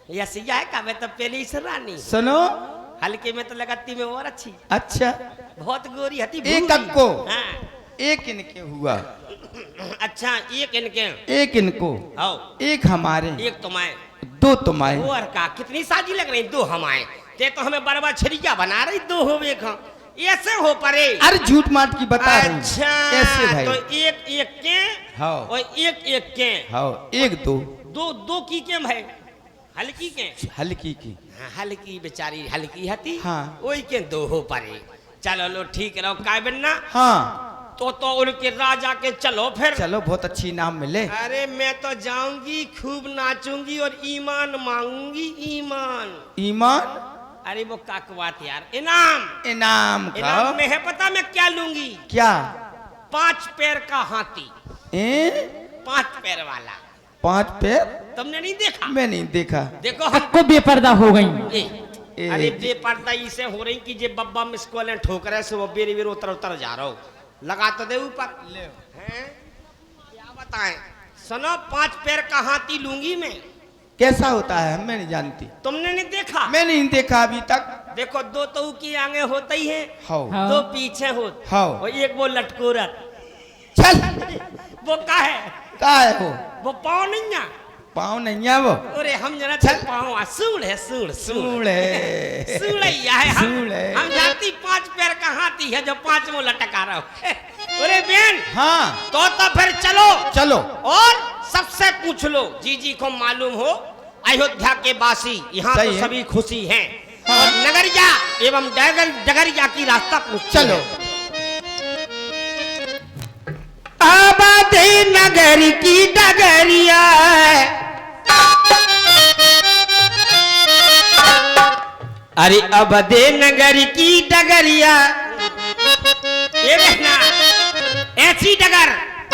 या सिया है का मैं तो पहले ही रानी सुनो हल्के में तो लगाती में और अच्छी अच्छा बहुत गोरी हती एक अक्को हाँ। एक इनके हुआ अच्छा एक इनके एक इनको आओ एक हमारे एक तुम्हारे दो तुम्हारे और का कितनी साजी लग रही दो हमारे ते तो हमें बरबा छरिया बना रही दो हो एक ऐसे हो परे अरे झूठ माट की बता रही अच्छा ऐसे भाई तो एक एक के हाँ और एक एक के हाँ एक दो दो दो की के भाई हल्की के हल्की की हाँ, हल्की बेचारी हल्की हती हाँ वही के दो हो परे चलो लो ठीक रहो काय बनना हाँ तो उनके राजा के चलो फिर चलो बहुत अच्छी नाम मिले अरे मैं तो जाऊंगी खूब नाचूंगी और ईमान मांगूंगी ईमान ईमान अरे वो काकवात यार इनाम इनाम का इनाम में है पता मैं क्या लूंगी क्या 5 पैर का हाथी ए 5 पैर वाला 5 पैर तुमने नहीं देखा मैं नहीं देखा देखो हम को बेपर्दा हो गई अरे बेपर्दा इसे हो रही कि जे बब्बा मिस कॉल ठोक रहे से वो बेरी बेर उतर उतर जा रहा हो लगा तो दे ऊपर हैं क्या बताएं सुनो 5 पैर का हाथी लूंगी मैं कैसा होता है मैं नहीं जानती तुमने नहीं देखा मैं नहीं देखा अभी तक देखो दो तो की आगे होते ही है हाँ दो पीछे हो हाँ और एक वो लटकोरत चल वो का है वो पाँव नहीं है पाँव नहीं है वो अरे हम जरा चल। पाँव सूढ़ है सूढ़ सूढ़ है सूढ़ैया है सूढ़ है। हम जाती 5 पैर का हाथी है जो 5 में लटका रहा हो अरे बेन हाँ तो फिर चलो चलो और सबसे पूछ लो जी जी को मालूम हो अयोध्या के वासी यहाँ सही तो है। सभी खुशी हैं हाँ। और नगरिया एवं डगरिया की रास्ता पूछ चलो आबादी नगर की डगरिया अरे अबदे नगर की डगरिया ये देखना ऐसी डगर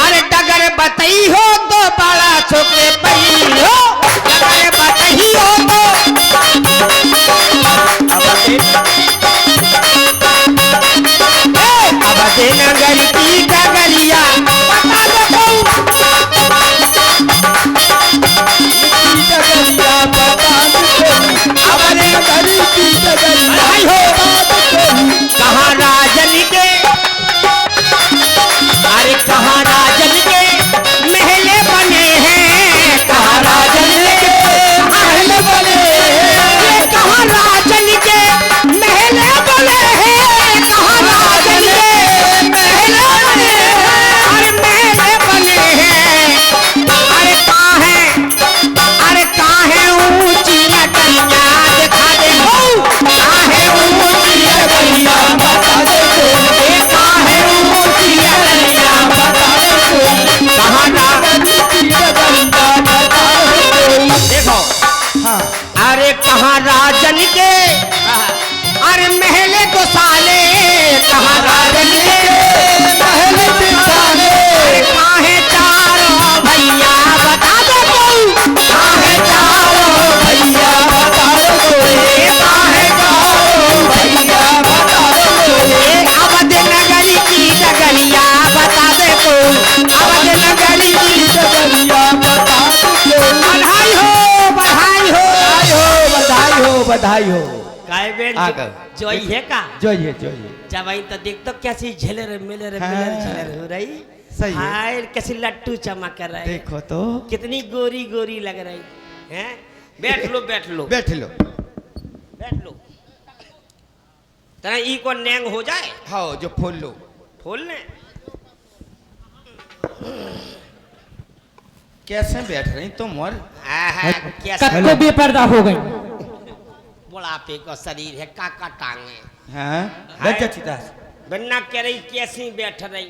अरे डगर बताई हो तो बड़ा छोके पई हो डगर बताई हो तो अबदे नगर की डगरिया बता दो कहाँ राजन के अरे कहाँ राजन के महले बने हैं कहाँ राजन के महले बने हैं कहाँ राजन के महले बने हैं कहाँ राजन के महले बने हैं अरे महले बने हैं अरे कहाँ है ऊंची लकड़ियाँ दिखा दे हो कहाँ है ऊंची लकड़ियाँ बता दे कहाँ है ऊंची लकड़ियाँ बता दे कहाँ देखो हाँ अरे कहाँ राजन के अरे महले तो साले कहाँ राजन के महले तो साले कहाँ है चारों भैया बता दो कहाँ है चारों भैया बता दो कहाँ है चारों भैया बता दो अवध नगरी की डगरिया बता दे तो अवध नगरी की डगरिया बता दो बधाई हो बधाई हो बधाई हो बधाई हो काय बेन आगे। जोई है का जोइए जब आई तो देख तो कैसी झेलर मिलर हाँ। झेलर हो रही सही है। हाय कैसी लट्टू चमक रहा है देखो तो कितनी गोरी गोरी लग रही हैं बैठ लो बैठ लो बैठ लो बैठ लो तना ई को नेंग हो जाए हाँ जो फूल लो फूल ने कैसे बैठ रही तुम और कैसा को बेपर्दा हो गई बुढ़ापे का शरीर है काका टांगे हाँ लज्जाचिदास बन्ना कह रही कैसी बैठ रही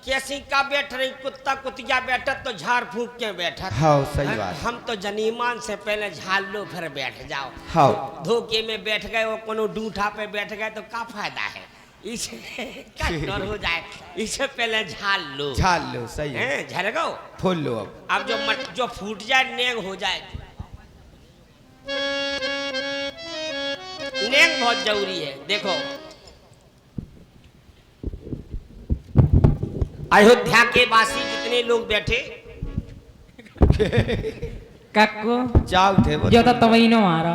कैसी का बैठ रही कुत्ता कुतिया बैठा तो झाड़ फूक के बैठा हाँ सही बात हम तो जनीमान से पहले झाड़ लो फिर बैठ जाओ हाँ धोखे में बैठ गए वो कोनो डूठा पे बैठ गए तो क्या फायदा है इसे क्या डर हो जाए इसे पहले झाड़ लो झाल लो सही है हैं झड़ गो फूल लो अब अब जो फूट जाए नेंग हो जाए नेंग बहुत जरूरी है देखो अयोध्या के वासी जितने लोग बैठे कक्को चाव थे वो जो तो तवई नो मारा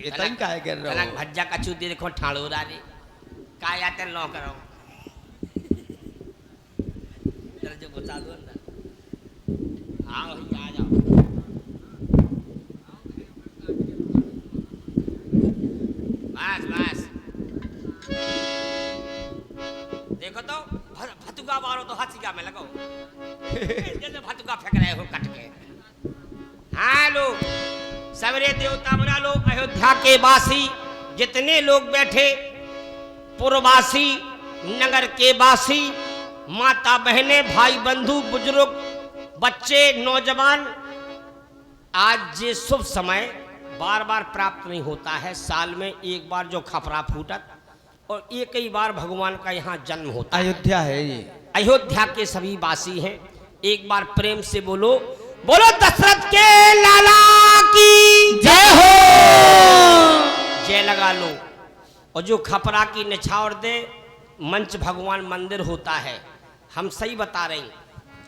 ये तई काय कर रहा अलग भज्जा कचू दे देखो ठाड़ो रानी काय आते लो करो चल जो बता दो अंदर आओ आ जाओ बस बस देखो तो भतुका मारो तो हंसिका में लगाओ जैसे भतुका फेंक रहे हो कट के हाँ लोग सवेरे देवता बना लो अयोध्या के वासी जितने लोग बैठे पुरवासी नगर के वासी माता बहनें भाई बंधु बुजुर्ग बच्चे नौजवान आज ये शुभ समय बार बार प्राप्त नहीं होता है। साल में एक बार जो खपरा फूटत और एक ही बार भगवान का यहाँ जन्म होता है। अयोध्या है ये अयोध्या के सभी वासी हैं। एक बार प्रेम से बोलो बोलो दशरथ के लाला की जय हो जय लगा लो। और जो खपरा की निछावर दे मंच भगवान मंदिर होता है। हम सही बता रहे हैं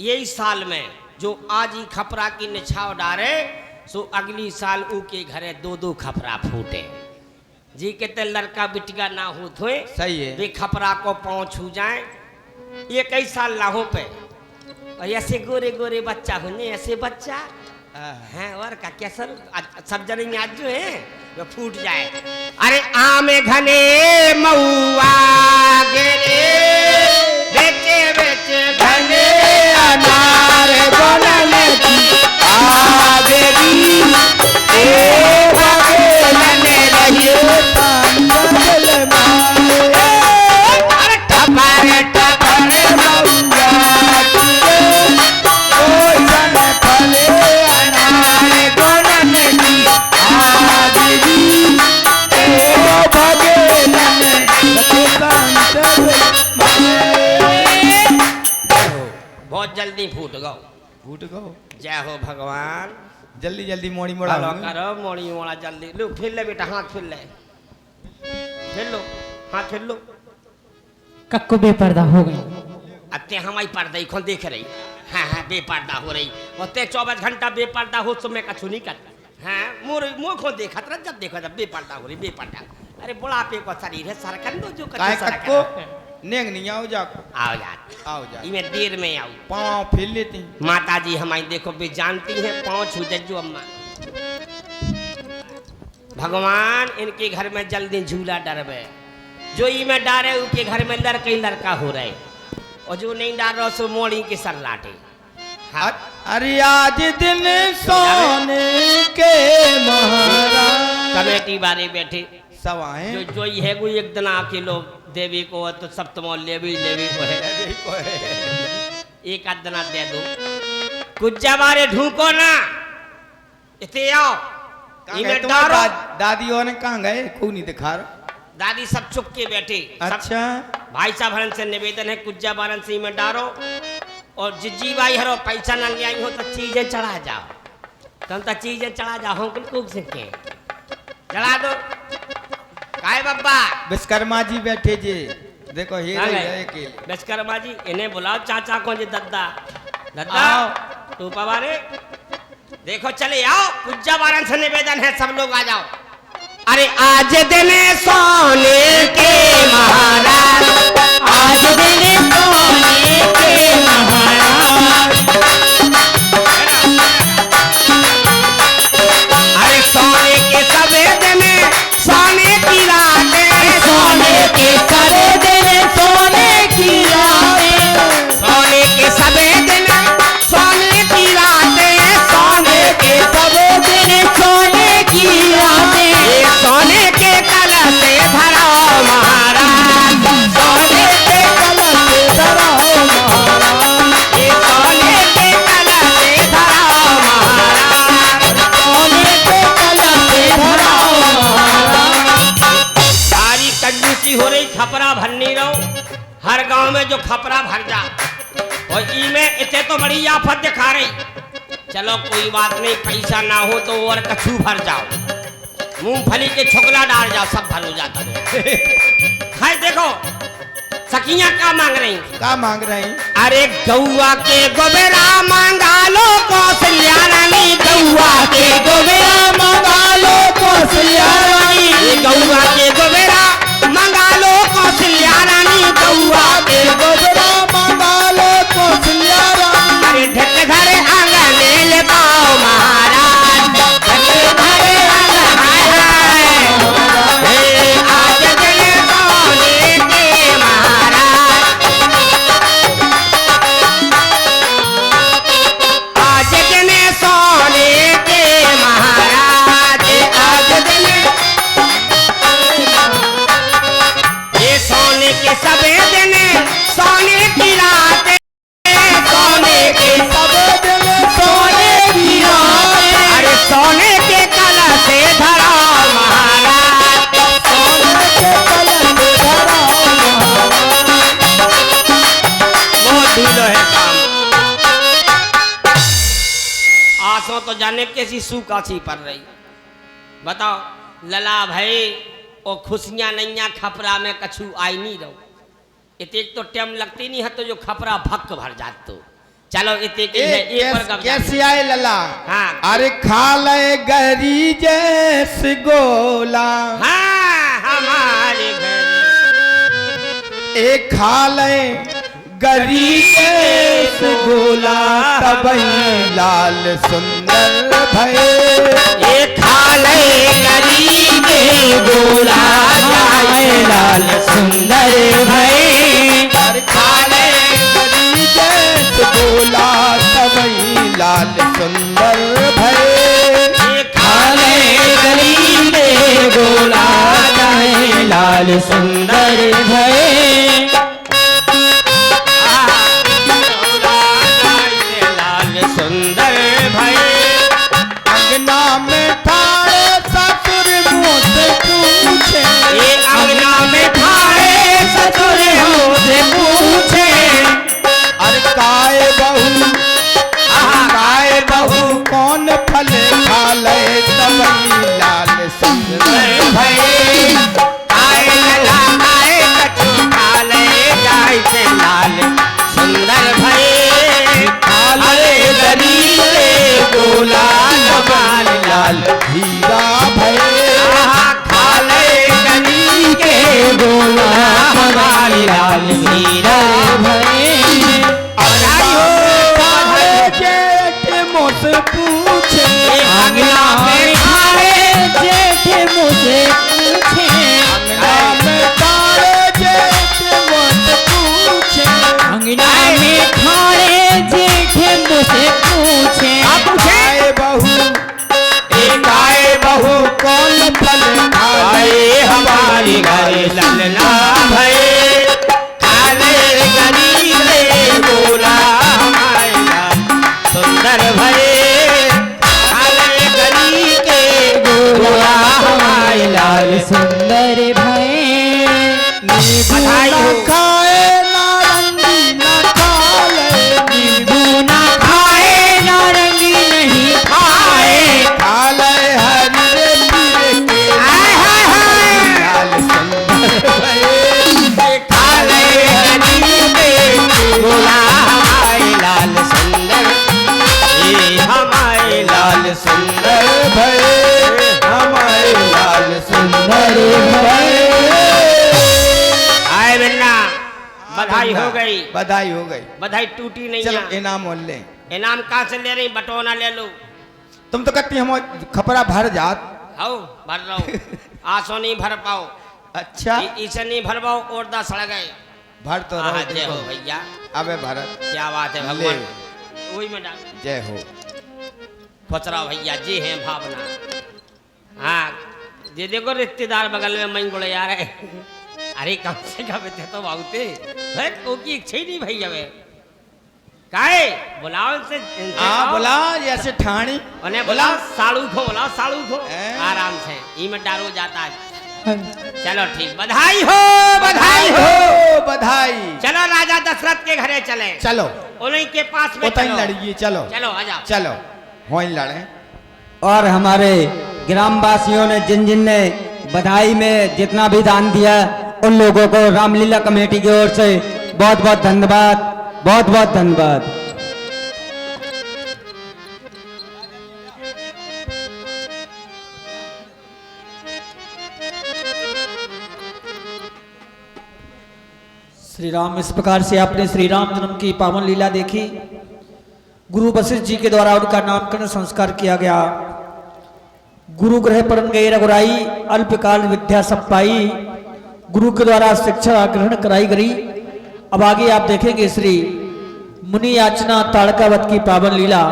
यही साल में जो आज ही खपरा की निछावर डारे सो अगली साल उनके घरे दो दो खपरा फूटे जी कहते लड़का बिटिया ना हो धोए सही है वे खपरा को पाँव छू जाए ये कई साल लाहों पे और ऐसे गोरे गोरे बच्चा होने ऐसे बच्चा हैं और का क्या सब जने आज जो है वो फूट जाए। अरे आम घने मऊआ गिरे बेचे बेचे घने अनार बनल आगरी ए भगवान रहियो संगल मारे अरे टपर टपर मऊआ कोई जन फले अनार बनल आगरी ए भगवान बहुत जल्दी फूट गो जय हो भगवान। जल्दी जल्दी मोड़ी मोड़ा हेलो करो मोड़ी मोड़ा जल्दी लो फिर ले बेटा हाथ फिर ले फिर लो हाथ फिर लो। कक्को बेपर्दा हो गई अत्ते हमारी पर्दा खोल देख रही हाँ हाँ बेपर्दा हो रही और 24 घंटा बेपर्दा हो तो मैं कछु नहीं करता हाँ मोर खोल देखा था जब देखो जब बेपर्दा हो रही बेपर्दा। अरे बुढ़ापे को शरीर है सरकन दो जो काय कक्को नेंग नहीं आओ जा आओ जा इमे देर में आओ पाँव फिर लेती माता जी हमारी देखो भी जानती हैं पाँव छू जज्जू अम्मा भगवान इनके घर में जल्दी झूला डरबे जो इमे डारे उनके घर में लड़का ही लड़का हो रहे और जो नहीं डाल रहा सो मोड़ी के सर लाटे। हाँ। अरे आज दिन सोने के महाराज कमेटी बारे बैठे सब आए जो ही है कोई एक दिन आके लोग देवी को तो सप्तमो लेवी को है एक आध दिन दे दो कुछ जबारे ढूंढो ना इतने आओ इमे डारो दादी और कहाँ गए कोई नहीं दिखा रहा दादी सब चुप के बैठे। अच्छा भाई साहब हरन से निवेदन है कुज्जा बारन से में डारो और जिज्जी भाई हरो पैसा न ले आई हो तो चीजें चढ़ा जाओ तुम तो चीजें चढ़ा जाओ हम कुछ सीखे चढ़ा दो काय बाबा विश्वकर्मा जी बैठे जे देखो हे विश्वकर्मा जी इन्हें बुलाओ चाचा को जी दद्दा दद्दा तू पवारे देखो चले आओ कुज्जा बारन से निवेदन है सब लोग आ जाओ। अरे आज दिन सोने के महाराज आज दिन सोने के महाराज अरे सोने के सफेद में सोने की रातें सोने के सफेद में सोने की रातें सोने के सफेद में सोने की रातें सोने के सफेद में सोने की रातें सोने के कलश से भरो महाराज सोने के कलश से भरो महाराज ये सोने के कलश से भरो महाराज सोने के कलश से भरो महाराज। सारी कंजूसी हो रही खपरा भर नहीं रहो हर गांव में जो खपरा भर जा और ई में इतने तो बड़ी आफत दिखा रही। चलो कोई बात नहीं पैसा ना हो तो और कछू भर जाओ मूंगफली के छोकला डाल जाओ सब भर हो जाता है। हाय देखो सखियां का मांग रही? का मांग रही? अरे गौआ के गोबेरा मांगा लो कौशल्या रानी, गौआ के गोबेरा मांगा लो कौशल्या रानी, गौआ के गोबेरा मांगा लो कौशल्या रानी, गौआ के गोबेरा मांगा लो कौशल्या रानी। अरे ढक घरे आंगन ले पाओ महाराज, ढक घरे आंगन आज जले सोने के महाराज, आज जने सोने के महाराज, आज जने ये सोने के सबे जने सोने की रात, सोने के सबे जने सोने की रात, अरे सोने के कलश से धरा महाराज, सोने के कलश से धरा वो ढीलो है काम। आसों तो जाने कैसी सूकासी पड़ रही, बताओ लला भाई ओ खुशियां नैया खपरा में कछु आई नहीं रहो, इतने तो टाइम लगती नहीं है तो जो खपरा भक्क भर जात तो चलो इतने की है एक पर कब कैसे आए लला? हाँ अरे खा ले गरी जैस गोला, हाँ हमारे घर एक खा ले गरी जैस गोला, तबई लाल सुंदर भये, ये खा ले गरीब गोला जाए लाल सुंदर भई, खा ले गरी जैस गोला, तबई लाल सुंदर भये, ये खा ले गरीब गोला जाए लाल सुंदर भई, लाल सुंदर भई। अंगना में ठाड़े ससुर मुझसे पूछे, ये अंगना में ठाड़े ससुर हमसे पूछे, अरे काय बहू कौन फल खा ले, तबई लाल सुंदर भई आए लला आए कछु खा ले जाए से लाल सुंदर भई, अरे गरीब गोला जमाल लाल हीरा भये, खा ले गरीब के गोला हमारे लाल हीरा भई। जेठ मुझसे पूछे, अंगना में खाए जेठ मुझे पूछे, अंगना में ठाड़े जेठ मुझसे पूछे, अंगना में खाए जेठ मुझसे पूछे, गाय बहू कौन फल खाए, हमारी घर ललना भई, खाले गरीब गोला हमारे लाल सुंदर भई, खाले गरीब के गोला हमारे लाल सुंदर भय बधाई हो। खाए नारंगी न खाले, नींबू ना खाए नारंगी नहीं खाए, खाले हरे पीरे के हाय हाय हाय लाल सुंदर भये, खाले गरीब गोला हमारे लाल सुंदर, ये हमारे लाल सुंदर भये, हमारे लाल सुंदर भये। आए बिन्ना बधाई हो गई, बधाई हो गई। बधाई टूटी नहीं चलो है। इनाम मोल ले। इनाम कहाँ से ले रही? बटोना ले लो। तुम तो कहती हम खपरा भर जात। आओ भर रहो, आसो नहीं भर पाओ, अच्छा इसे नहीं भर पाओ और 10 सड़ गए। भर तो हाँ, रहो जय हो देखो। भैया, अबे भारत क्या बात है ले। भगवान, वही में डाल जय हो। फचरा भैया जी हैं भावना। हाँ ये देखो रिश्तेदार बगल में मैं गुड़े आ रहे। अरे कम से कम थे तो बाउते है कोकी इच्छा ही नहीं भैया वे काहे बुलाओ से हाँ बोला जैसे ठाणी उन्हें बोला साड़ू खो, बोला साड़ू खो हैं? आराम से ई में डारो जाता है। चलो ठीक, बधाई हो बधाई हो। बधाई। चलो राजा दशरथ के घरे चले, चलो उन्हीं के पास में उतनी चलो। लड़िए चलो चलो आ जाओ। चलो वहीं लड़े। और हमारे ग्रामवासियों ने जिन जिन ने बधाई में जितना भी दान दिया उन लोगों को रामलीला कमेटी की ओर से बहुत बहुत धन्यवाद, बहुत बहुत धन्यवाद। श्री राम, इस प्रकार से आपने श्री राम जन्म की पावन लीला देखी। गुरु वशिष्ठ जी के द्वारा उनका नामकरण संस्कार किया गया। गुरु ग्रह परम गई रघुराई, अल्पकाल विद्या सब पाई। गुरु के द्वारा शिक्षा ग्रहण कराई गई। अब आगे आप देखेंगे श्री मुनि याचना ताड़कावत की पावन लीला।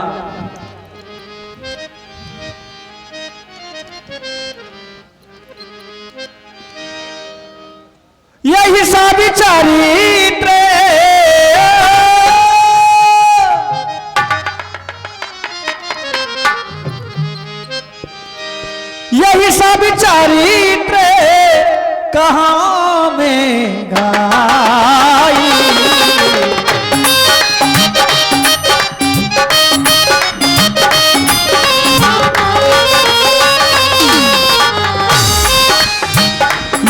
यही सब चरित्र यही सब चरित्र कहाँ में गाई।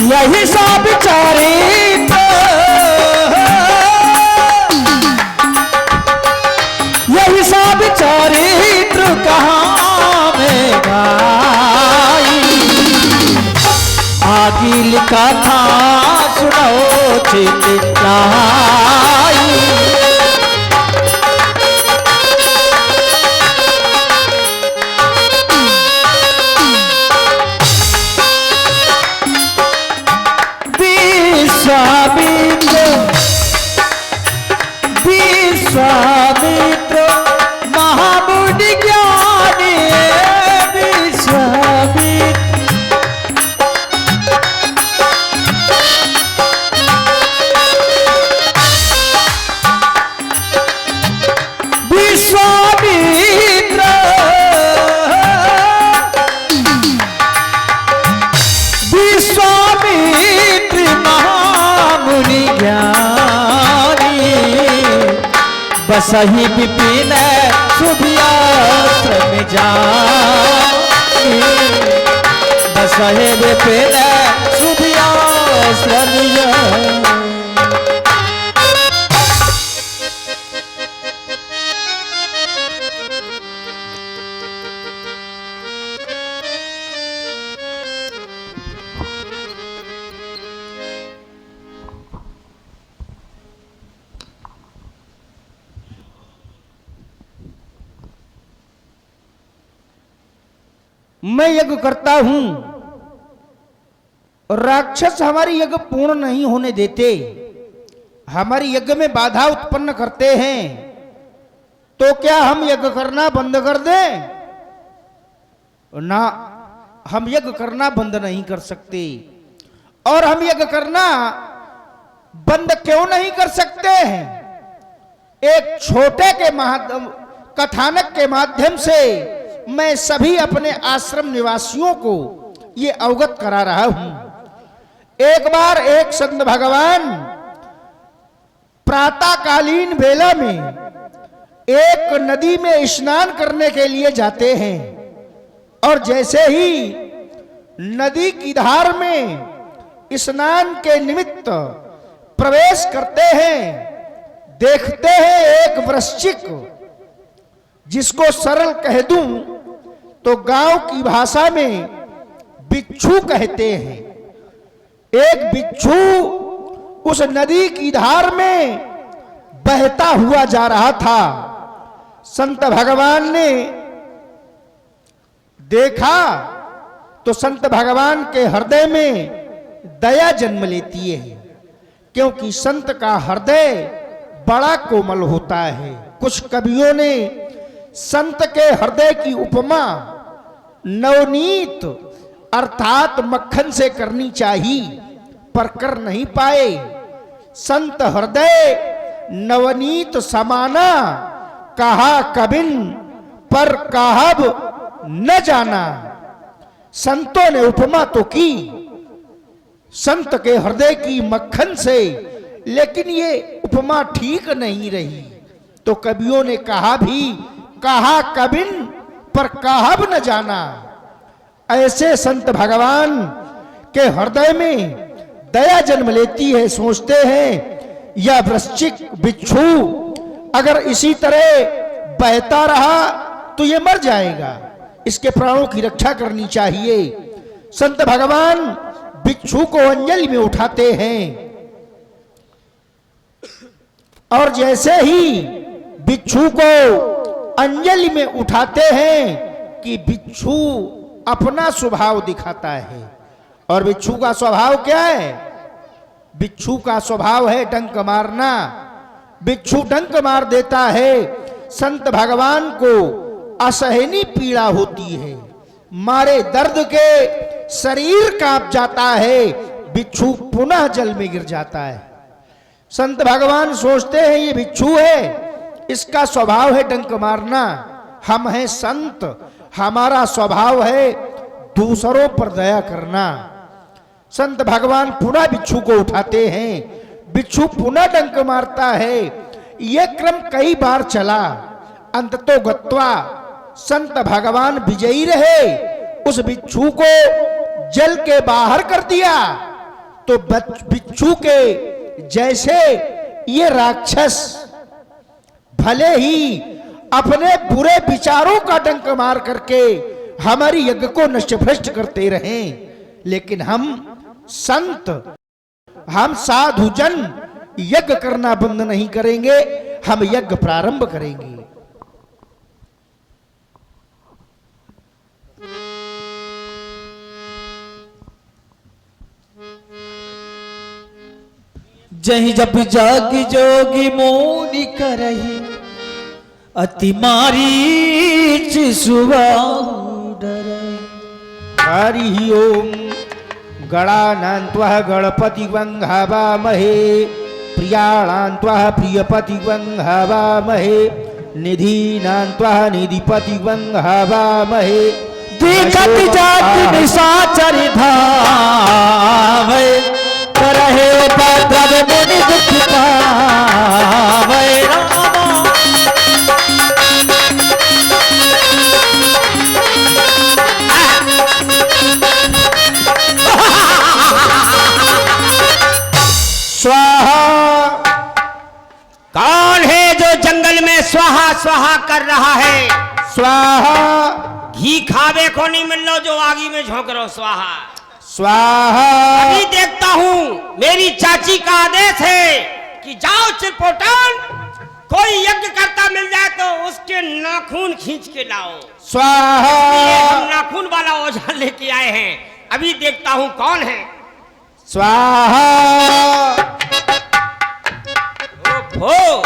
यही सब चरित्र यही सब चरित्र कहाँ में गाई। आगे लिखा था सुनो चितलाई। विश्वामित्र महामुनि ज्ञानी विश्वामित्र विश्वामित्र महामुनि ज्ञानी। बसहि विपिन सुभियाश्रम जानी। बसहि विपिन सुभियाश्रम जानी। मैं यज्ञ करता हूं, राक्षस हमारी यज्ञ पूर्ण नहीं होने देते, हमारी यज्ञ में बाधा उत्पन्न करते हैं। तो क्या हम यज्ञ करना बंद कर दें? ना, हम यज्ञ करना बंद नहीं कर सकते। और हम यज्ञ करना बंद क्यों नहीं कर सकते हैं? एक छोटे के कथानक के माध्यम से मैं सभी अपने आश्रम निवासियों को ये अवगत करा रहा हूं। एक बार एक संत भगवान प्रातःकालीन बेला में एक नदी में स्नान करने के लिए जाते हैं और जैसे ही नदी की धार में स्नान के निमित्त प्रवेश करते हैं, देखते हैं एक वृश्चिक, जिसको सरल कह दूं तो गांव की भाषा में बिच्छू कहते हैं। एक बिच्छू उस नदी की धार में बहता हुआ जा रहा था। संत भगवान ने देखा तो संत भगवान के हृदय में दया जन्म लेती है, क्योंकि संत का हृदय बड़ा कोमल होता है। कुछ कवियों ने संत के हृदय की उपमा नवनीत अर्थात मक्खन से करनी चाहिए, पर कर नहीं पाए। संत हृदय नवनीत समाना, कहा कबिन पर कहब न जाना। संतों ने उपमा तो की संत के हृदय की मक्खन से, लेकिन ये उपमा ठीक नहीं रही। तो कवियों ने कहा भी, कहा कबिन पर कहब न जाना। ऐसे संत भगवान के हृदय में दया जन्म लेती है। सोचते हैं यह वृश्चिक बिच्छू अगर इसी तरह बहता रहा तो ये मर जाएगा, इसके प्राणों की रक्षा करनी चाहिए। संत भगवान बिच्छू को अंजलि में उठाते हैं और जैसे ही बिच्छू को अंजलि में उठाते हैं कि बिच्छू अपना स्वभाव दिखाता है। और बिच्छू का स्वभाव क्या है? बिच्छू का स्वभाव है डंक मारना। बिच्छू डंक मार देता है। संत भगवान को असहनीय पीड़ा होती है, मारे दर्द के शरीर कांप जाता है। बिच्छू पुनः जल में गिर जाता है। संत भगवान सोचते हैं ये बिच्छू है, इसका स्वभाव है डंक मारना। हम हैं संत, हमारा स्वभाव है दूसरों पर दया करना। संत भगवान पुनः बिच्छू को उठाते हैं। बिच्छू पुनः डंक मारता है। यह क्रम कई बार चला। अंततो गत्वा संत भगवान विजयी रहे। उस बिच्छू को जल के बाहर कर दिया तो बिच्छू के जैसे ये राक्षस भले ही अपने बुरे विचारों का डंक मार करके हमारी यज्ञ को नष्ट भ्रष्ट करते रहे, लेकिन हम संत, हम साधुजन यज्ञ करना बंद नहीं करेंगे, हम यज्ञ प्रारंभ करेंगे। जही जब जाग जोगी मोनी करही अति मारीच सुवाडरई। हरि ओम गणानान्त्वः गणपति वंघावामहे प्रियाणान्त्वः प्रियपति वंघावामहे निधीनान्त्वः निधिपति वंघावामहे। देखत जात निशाचर धावे करहे उपद्रव मुनि दुख पावे। स्वाहा। कौन है जो जंगल में स्वाहा स्वाहा कर रहा है? स्वाहा। घी खावे को नहीं मिल लो जो आगी में झोंक रहो स्वाहा। स्वाहा। अभी देखता हूँ, मेरी चाची का आदेश है कि जाओ चिरपोटन, कोई यज्ञ करता मिल जाए तो उसके नाखून खींच के लाओ। स्वाहा। हम नाखून वाला औजार लेके आए हैं, अभी देखता हूँ कौन है। स्वाहा। हो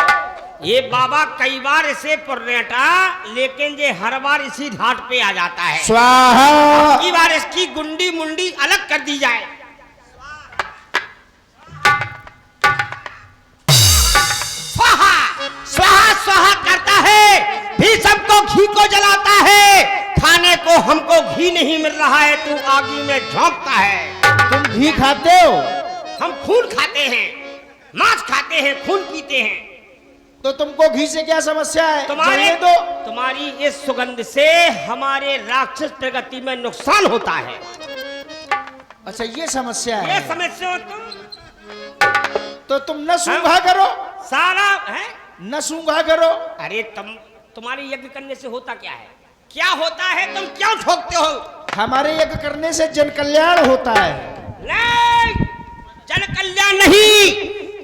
ये बाबा कई बार इसे पुर्रेटा, लेकिन ये हर बार इसी घाट पे आ जाता है। स्वाहा। की बार इसकी गुंडी मुंडी अलग कर दी जाए। स्वाहा स्वाहा स्वाहा करता है, भीषम को घी को जलाता है, खाने को हमको घी नहीं मिल रहा है, तू आगी में झोंकता है। तुम घी खाते हो? हम खून खाते हैं, मांस खाते हैं, खून पीते हैं। तो तुमको घी से क्या समस्या है? तुम्हारी इस सुगंध से हमारे राक्षस प्रगति में नुकसान होता है। अच्छा ये समस्या है। ये समस्या तो तुम न सूंघा करो। सारा है न सूंघा करो। अरे तुम्हारे यज्ञ करने से होता क्या है? क्या होता है? तुम क्यों ठोकते हो? हमारे यज्ञ करने से जन कल्याण होता है। नहीं, जन कल्याण नहीं,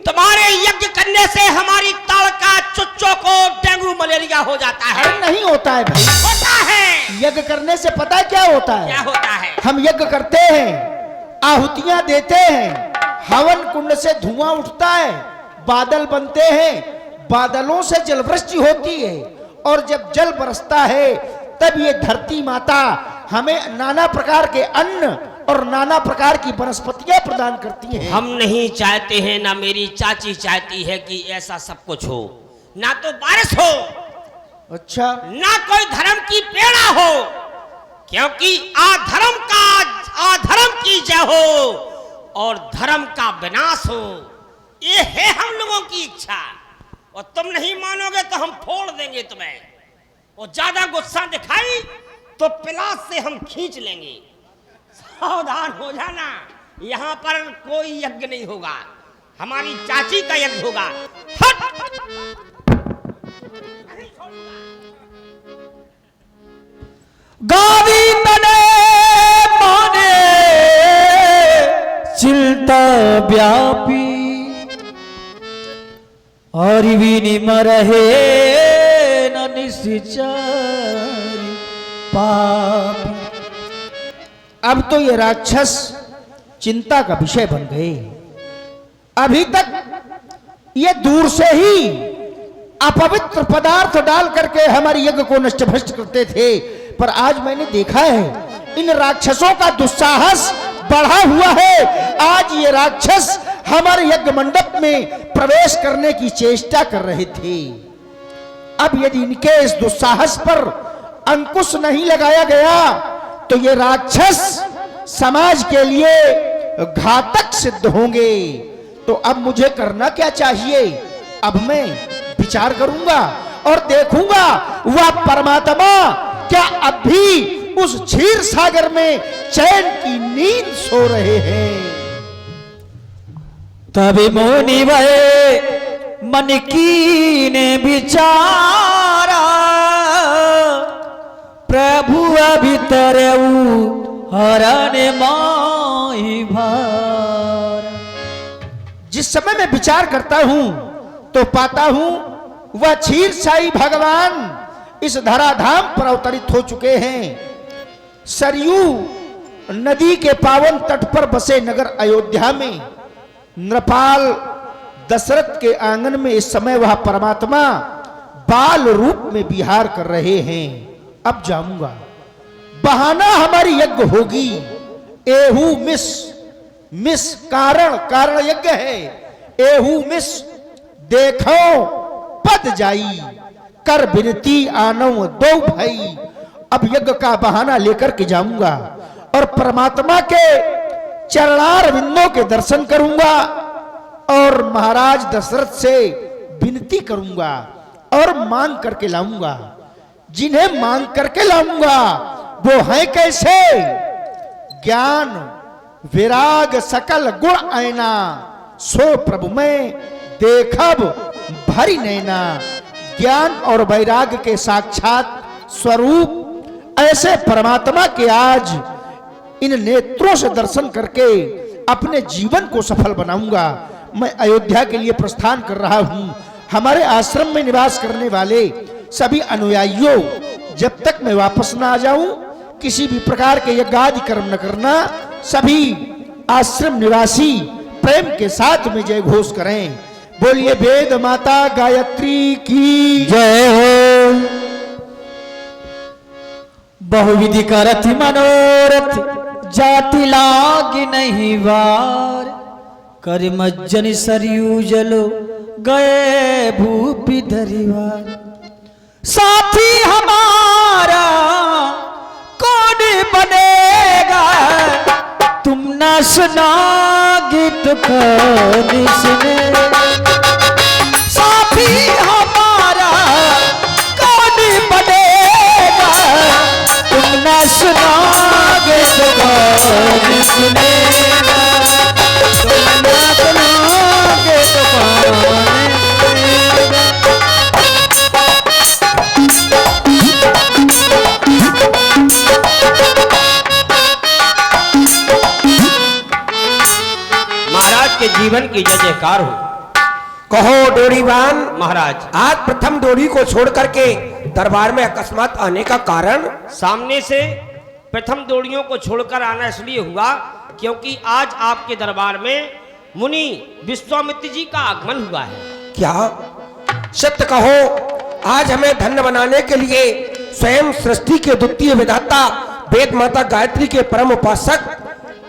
तुम्हारे यज्ञ करने से हमारी ताड़का चुच्चों को डेंगू मलेरिया हो जाता है। अरे नहीं होता है भाई। होता है। यज्ञ करने से पता है क्या होता है? क्या होता है? हम यज्ञ करते हैं, आहुतियां देते हैं, हवन कुंड से धुआं उठता है, बादल बनते हैं, बादलों से जलवृष्टि होती है, और जब जल बरसता है तब ये धरती माता हमें नाना प्रकार के अन्न और नाना प्रकार की वनस्पतियां प्रदान करती हैं। हम नहीं चाहते हैं, ना मेरी चाची चाहती है कि ऐसा सब कुछ हो, ना तो बारिश हो, अच्छा, ना कोई धर्म की पीड़ा हो, क्योंकि अधर्म की जय हो और धर्म का विनाश हो, ये है हम लोगों की इच्छा। और तुम नहीं मानोगे तो हम फोड़ देंगे तुम्हें, और ज्यादा गुस्सा दिखाई तो पिलास से हम खींच लेंगे। सावधान हो जाना, यहाँ पर कोई यज्ञ नहीं होगा, हमारी चाची का यज्ञ होगा। हट! गावी तने माने चिलता व्यापी और विनि मरहे न निश्चरी पापी। अब तो ये राक्षस चिंता का विषय बन गए। अभी तक ये दूर से ही अपवित्र पदार्थ डाल करके हमारे यज्ञ को नष्ट भ्रष्ट करते थे, पर आज मैंने देखा है इन राक्षसों का दुस्साहस बढ़ा हुआ है। आज ये राक्षस हमारे यज्ञ मंडप में प्रवेश करने की चेष्टा कर रहे थे। अब यदि इनके इस दुस्साहस पर अंकुश नहीं लगाया गया तो ये राक्षस समाज के लिए घातक सिद्ध होंगे। तो अब मुझे करना क्या चाहिए? अब मैं विचार करूंगा और देखूंगा वह परमात्मा क्या अब भी उस क्षीर सागर में चैन की नींद सो रहे हैं। तभी मुनि भय मन की ने विचारा, प्रभु अभी तरऊ हरण माही भार। जिस समय मैं विचार करता हूं तो पाता हूं वह क्षीरसाई भगवान इस धराधाम पर अवतरित हो चुके हैं। सरयू नदी के पावन तट पर बसे नगर अयोध्या में नृपाल दशरथ के आंगन में इस समय वह परमात्मा बाल रूप में विहार कर रहे हैं। अब जाऊंगा, बहाना हमारी यज्ञ होगी। एहू मिस कारण यज्ञ है। एहू मिस देखो पद जाई, कर बिनती आनो दो भाई। अब यज्ञ का बहाना लेकर के जाऊंगा और परमात्मा के चरणार बिंदों के दर्शन करूंगा और महाराज दशरथ से विनती करूंगा और मांग करके लाऊंगा। जिन्हें मांग करके लाऊंगा वो हैं कैसे? ज्ञान विराग सकल गुण आयना, सो प्रभु में देखब भरी नैना। ज्ञान और वैराग के साक्षात स्वरूप ऐसे परमात्मा के आज इन नेत्रों से दर्शन करके अपने जीवन को सफल बनाऊंगा। मैं अयोध्या के लिए प्रस्थान कर रहा हूं। हमारे आश्रम में निवास करने वाले सभी अनुयायियों, जब तक मैं वापस ना आ जाऊं किसी भी प्रकार के यज्ञादि कर्म न करना। सभी आश्रम निवासी प्रेम के साथ में जय घोष करें। बोलिए वेद माता गायत्री की जय हो। बहुविधि करत मनोरथ, जाति लाग नहीं वार। कर मज्जन सरयू जलो, गए भूपि धरिवार। साथी हमारा कौन बनेगा, तुम न सुनागे तो कौन सुनेगा। साथी हमारा कौन बनेगा, तुम न सुनागे तो कौन सुनेगा। तुम न सुनागे तो कौन सुनेगा। महाराज के जीवन की जय जयकार हो। कहो डोरीवान महाराज, आज प्रथम डोरी को छोड़ करके दरबार में अकस्मात आने का कारण? सामने से प्रथम डोरियों को छोड़कर आना इसलिए हुआ क्योंकि आज आपके दरबार में मुनि विश्वामित्र जी का आगमन हुआ है। क्या सत्य कहो, आज हमें धन्य बनाने के लिए स्वयं सृष्टि के द्वितीय विधाता वेद माता गायत्री के परम उपासक,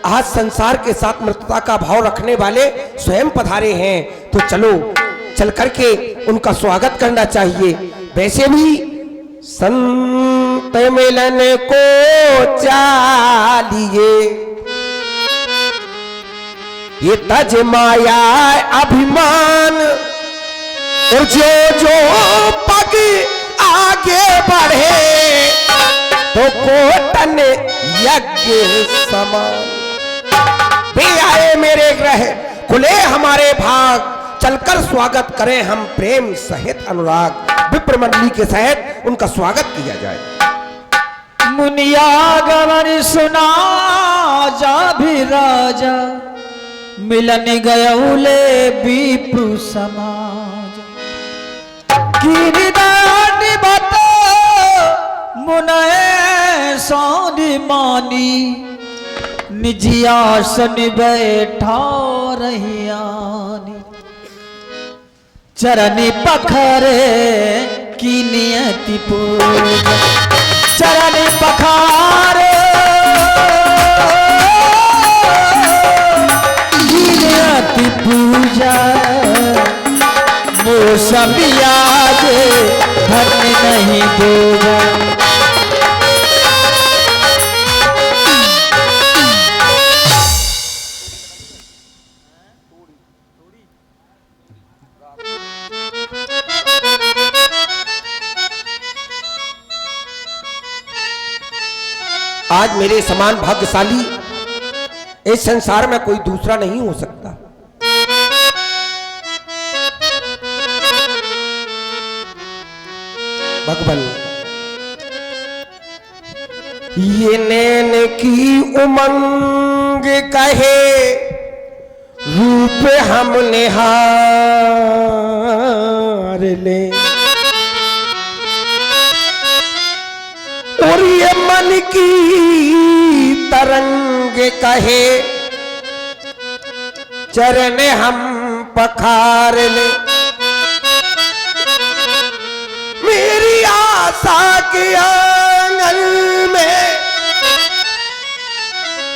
आज संसार के साथ मृतता का भाव रखने वाले स्वयं पधारे हैं। तो चलो चल करके उनका स्वागत करना चाहिए। वैसे भी संत मिलन को चालिए, ये तज माया अभिमान, और जो पग आगे बढ़े तो कोटन यज्ञ समान। वे आए मेरे ग्रह, खुले हमारे भाग, चलकर स्वागत करें हम प्रेम सहित अनुराग। विप्र मंडली के सहित उनका स्वागत किया जाए। मुनिया गवन सुना जा भी राजा, मिलन गयौले विप्रु समाज। गिरिदान बतो मुनय सोनी मानी, निजी आसन बैठा रहियानी। चरनी पखरे की नियति पूजा, चरनी पखारे की नियति पूजा। मौसमी आज धन नहीं दूजा। आज मेरे समान भाग्यशाली इस संसार में कोई दूसरा नहीं हो सकता। भगवान ये नैन की उमंग कहे, रूप हम निहार ले। और ये मन की तरंग कहे, चरण हम पखार ले। मेरी आशा के आंगन में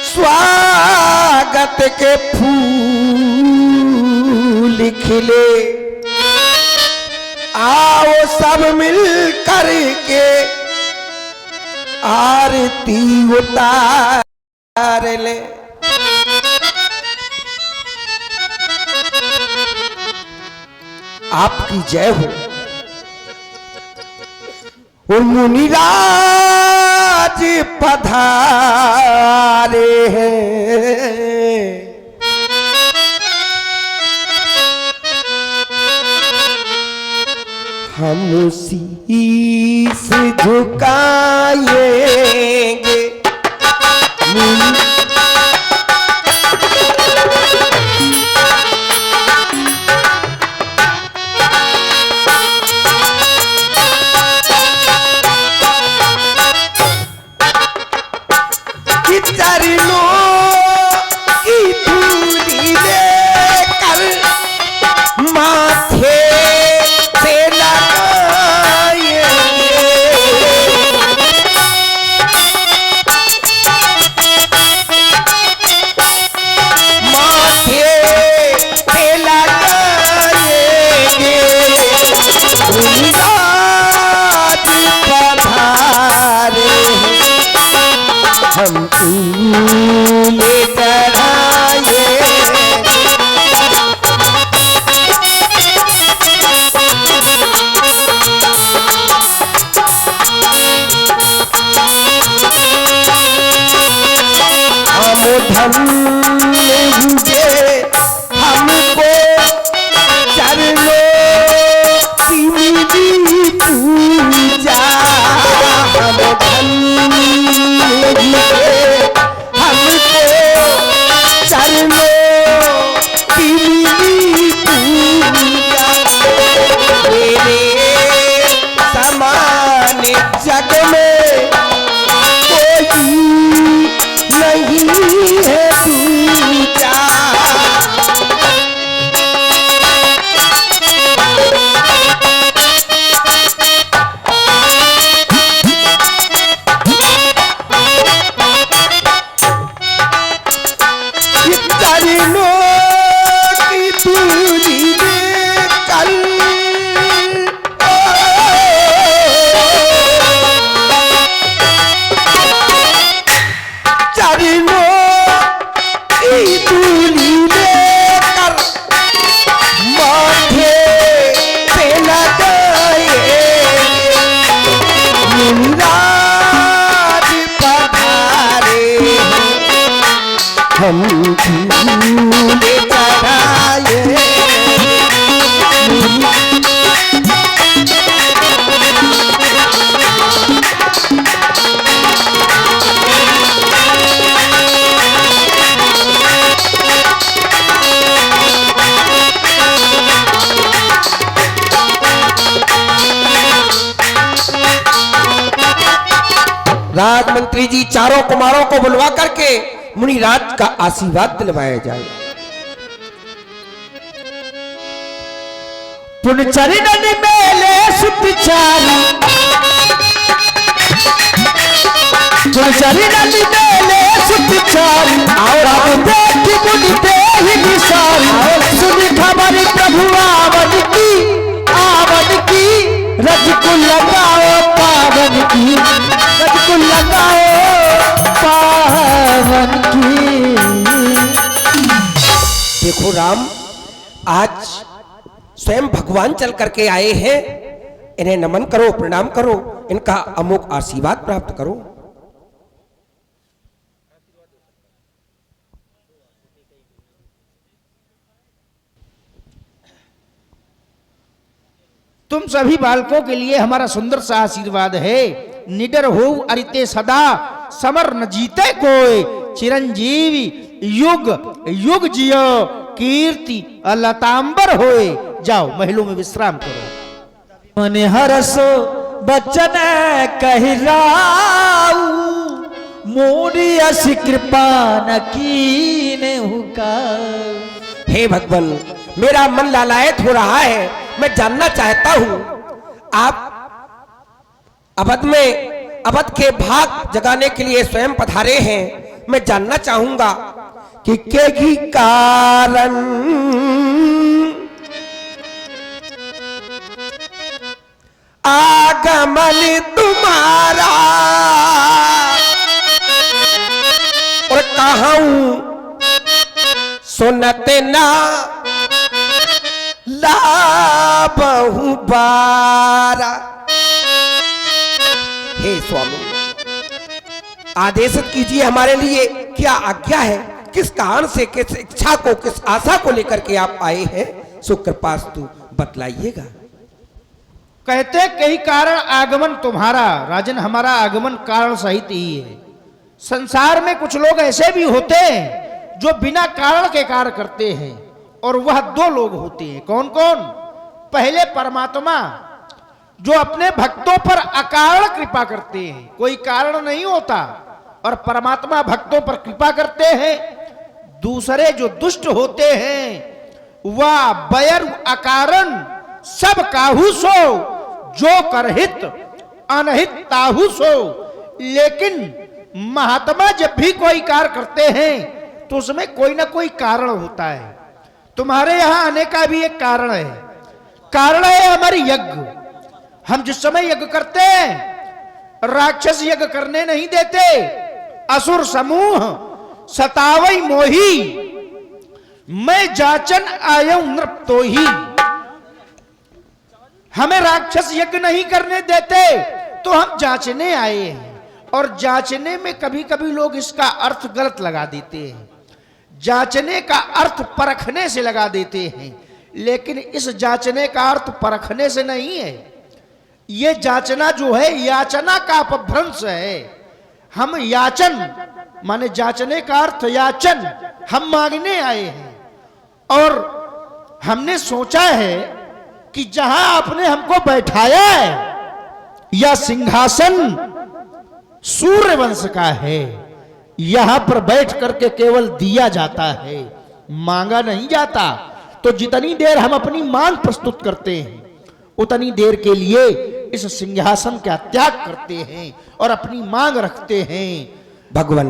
स्वागत के फूल खिले। आओ सब मिल करके आरती उतार ले। आपकी जय हो। और मुनिराज पधारे हैं, हम शीश झुकाएंगे। चरणों की धूली लेकर माथे से लगाएंगे। माथे से लगाएंगे। मुनिराज पधारे हम ले चढ़ाए। हम धन्य हुए हमको चरणों की मिली पूजा। हम धन्य हुए हमको चरणों की मिली पूजा। मेरे समान जग में कोई नहीं है दूजा। चरणों की धूली लेकर चरणों की धूली लेकर माथे पे लगाए। मुनिराज पधारे हम झूले चढ़ाए। राजमंत्री जी चारों कुमारों को बुलवा करके मुनिराज का आशीर्वाद दिलवाया जाए। पुनचरणन मेले सुतचारी, पुनचरणन मेले सुतचारी, और देख मुनि देहि निसारी, सुन खबर प्रभु आवन की, रज को लगाओ पावन की, रज को लगाओ पावन की। देखो राम, आज स्वयं भगवान चल करके आए हैं, इन्हें नमन करो, प्रणाम करो, इनका अमोघ आशीर्वाद प्राप्त करो। तुम सभी बालकों के लिए हमारा सुंदर सा आशीर्वाद है। निडर हो अरिते सदा, समर न जीते कोई, चिरंजीवी युग युग जियो, कीर्ति लतांबर होए। जाओ महलों में विश्राम करो। मन हरसो बचन कहराऊ, मोरी अस कृपा न कीने हुका। हे भगवान, मेरा मन लालायत हो रहा है, मैं जानना चाहता हूं आप अवध के भाग जगाने के लिए स्वयं पधारे हैं। मैं जानना चाहूंगा कि के कारण आगमन तुम्हारा, और कहूं सुनते ना लाबहु बारा। हे स्वामी, आदेशित कीजिए हमारे लिए, क्या आज्ञा है? किस कारण से, किस इच्छा को, किस आशा को लेकर के आप आए हैं? सो कृपास्तु बतलाइएगा। कहते कई कारण आगमन तुम्हारा। राजन, हमारा आगमन कारण सहित ही है। संसार में कुछ लोग ऐसे भी होते हैं जो बिना कारण के कार्य करते हैं, और वह दो लोग होते हैं। कौन कौन? पहले परमात्मा, जो अपने भक्तों पर अकारण कृपा करते हैं, कोई कारण नहीं होता, और परमात्मा भक्तों पर कृपा करते हैं। दूसरे जो दुष्ट होते हैं, वह बैर अकारण सब काहू सो, जो करहित अनहित ताहू सो। लेकिन महात्मा जब भी कोई कार्य करते हैं तो उसमें कोई ना कोई कारण होता है। तुम्हारे यहां आने का भी एक कारण है। कारण है हमारी यज्ञ। हम जिस समय यज्ञ करते हैं, राक्षस यज्ञ करने नहीं देते, असुर समूह सतावई मोही, मैं जाचन आयऊ नृप तो ही। हमें राक्षस यज्ञ नहीं करने देते, तो हम जांचने आए हैं। और जांचने में कभी कभी लोग इसका अर्थ गलत लगा देते हैं। जांचने का अर्थ परखने से लगा देते हैं, लेकिन इस जांचने का अर्थ परखने से नहीं है। यह जांचना जो है, याचना का अपभ्रंश है। हम याचन माने जांचने का अर्थ याचन, हम मांगने आए हैं। और हमने सोचा है कि जहां आपने हमको बैठाया है, यह सिंहासन सूर्य वंश का है। यहां पर बैठ करके केवल दिया जाता है, मांगा नहीं जाता। तो जितनी देर हम अपनी मांग प्रस्तुत करते हैं, उतनी देर के लिए इस सिंहासन का त्याग करते हैं और अपनी मांग रखते हैं। भगवान,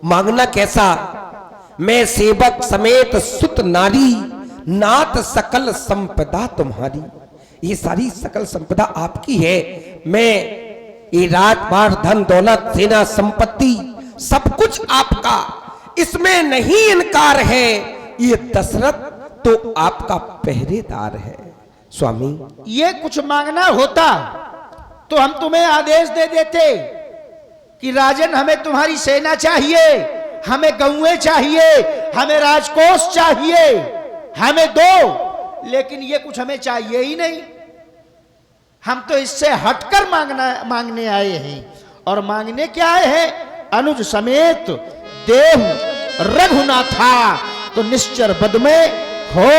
मांगना कैसा? मैं सेवक समेत सुत नारी, नाथ सकल संपदा तुम्हारी। ये सारी सकल संपदा आपकी है। मैं ये राजपाट, धन दौलत, सेना, संपत्ति, सब कुछ आपका, इसमें नहीं इनकार है। ये दशरथ तो आपका पहरेदार है। स्वामी, ये कुछ मांगना होता तो हम तुम्हें आदेश दे देते कि राजन, हमें तुम्हारी सेना चाहिए, हमें गौएं चाहिए, हमें राजकोष चाहिए, हमें दो। लेकिन ये कुछ हमें चाहिए ही नहीं। हम तो इससे हटकर मांगने आए हैं। और मांगने क्या आए हैं? अनुज समेत देव रघुनाथा, तो निश्चर बद में हो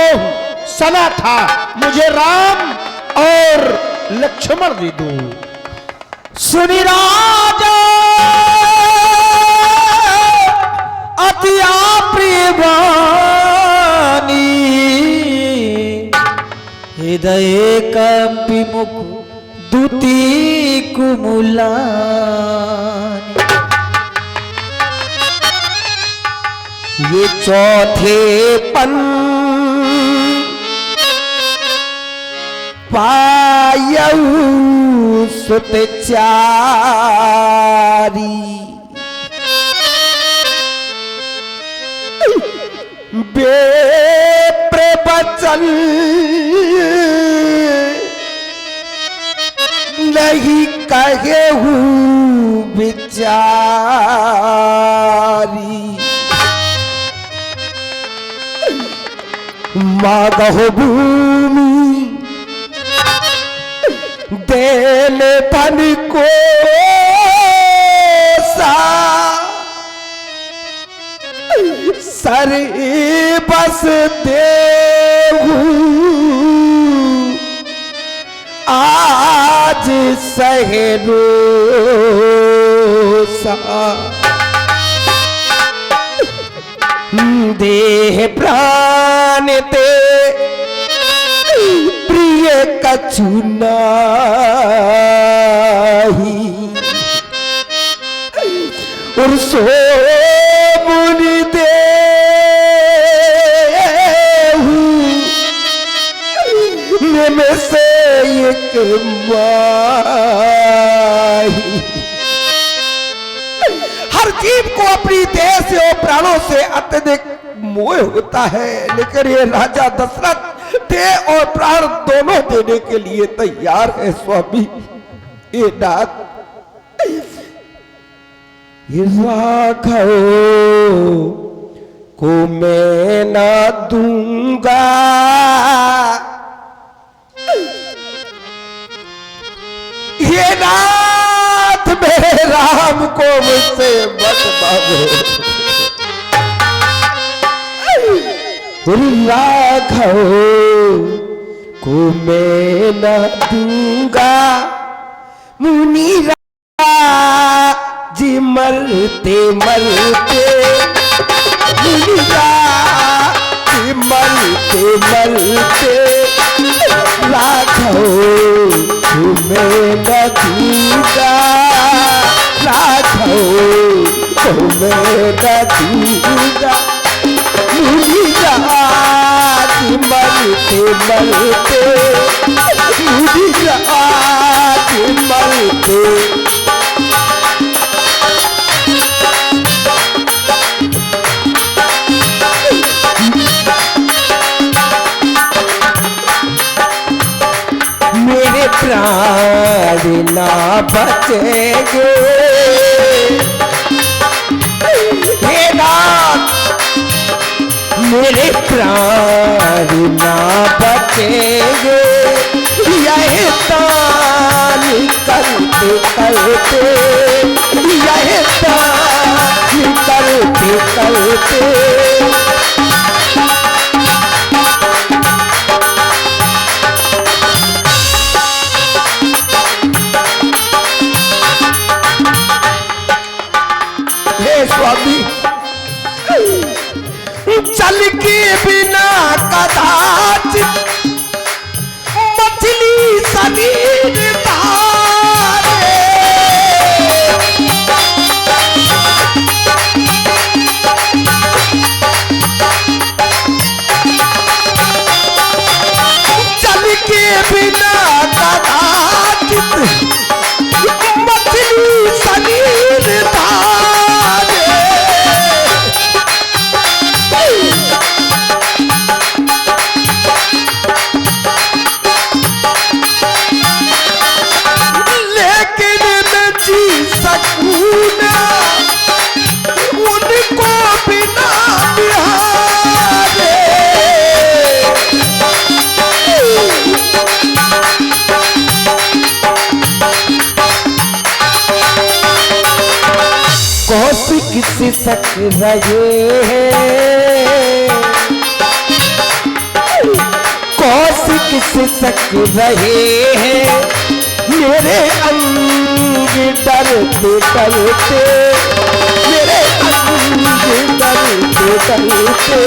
सना था, मुझे राम और लक्ष्मण दे दो। सुनि राजा अति प्रिय वाणी, हृदय कंपि मुख दुति कुमुलानी। ये चौथे पन पायऊ सुत चारी, बेप्रवचन नहीं कहेहु विचारी। मागहो भूमि देन धन को सा, सर बस देहू आज सहरो सा। देह प्राण ते प्रिय कछु नाही, और सो मुनि देहु में से एक माही। हर जीव को अपनी देह से और प्राणों से अत्यधिक मोह होता है, लेकिन ये राजा दशरथ देह और प्राण दोनों देने के लिए तैयार है। स्वामी ये नाथ, ये राघव को मैं न दूंगा, ये नाथ मेरे राम को मुझसे मत मांगो। राघव को मैं न दूंगा, मुनि जी मरते मरते, मुनि जी मरते मरते, राघव को मैं न दूंगा, राघव को मैं न दूंगा। मुनि मरते मरते, मुनि मरते, मेरे प्राण ना बचेंगे। हे नाथ मेरे प्राण ना बचेंगे, यह तान करते करते, यह तान करते करते, हे स्वामी जल के बिना कदाचित मछली शरीर धारे, जल के बिना कदाचित मछली शरीर धारे। खिसक रहे हैं, कौशिक खिसक रहे हैं, मेरे अंग डरते डरते, मेरे अंग डरते डरते,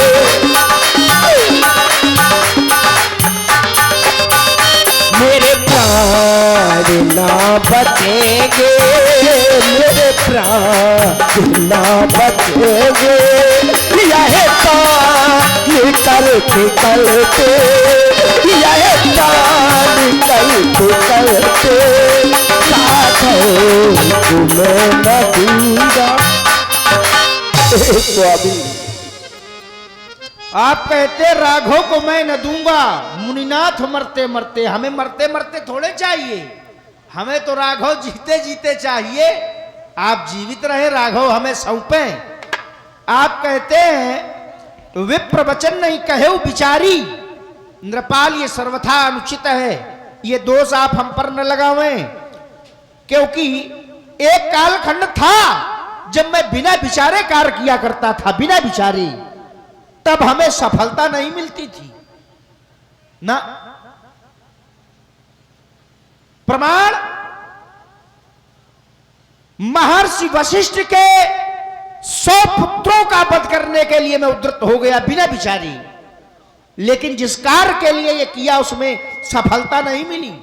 मेरे प्राण ना बचेंगे, मेरे प्राण ना बचेंगे, यह प्राण करते करते, यह प्राण करते करते, राघव को मैं न दूंगा। स्वामी आप कहते राघव को मैं न दूंगा। मुनिनाथ मरते मरते, हमें मरते मरते थोड़े चाहिए, हमें तो राघव जीते जीते चाहिए। आप जीवित रहे, राघव हमें सौंपे। आप कहते हैं विप्र वचन नहीं कहे विचारी, नृपाल ये सर्वथा अनुचित है, ये दोष आप हम पर न लगावें, क्योंकि एक कालखंड था जब मैं बिना विचारे कार्य किया करता था, बिना विचारे, तब हमें सफलता नहीं मिलती थी ना। प्रमाण महर्षि वशिष्ठ के 100 पुत्रों का वध करने के लिए मैं उद्यत हो गया बिना विचारी, लेकिन जिस कार्य के लिए यह किया उसमें सफलता नहीं मिली।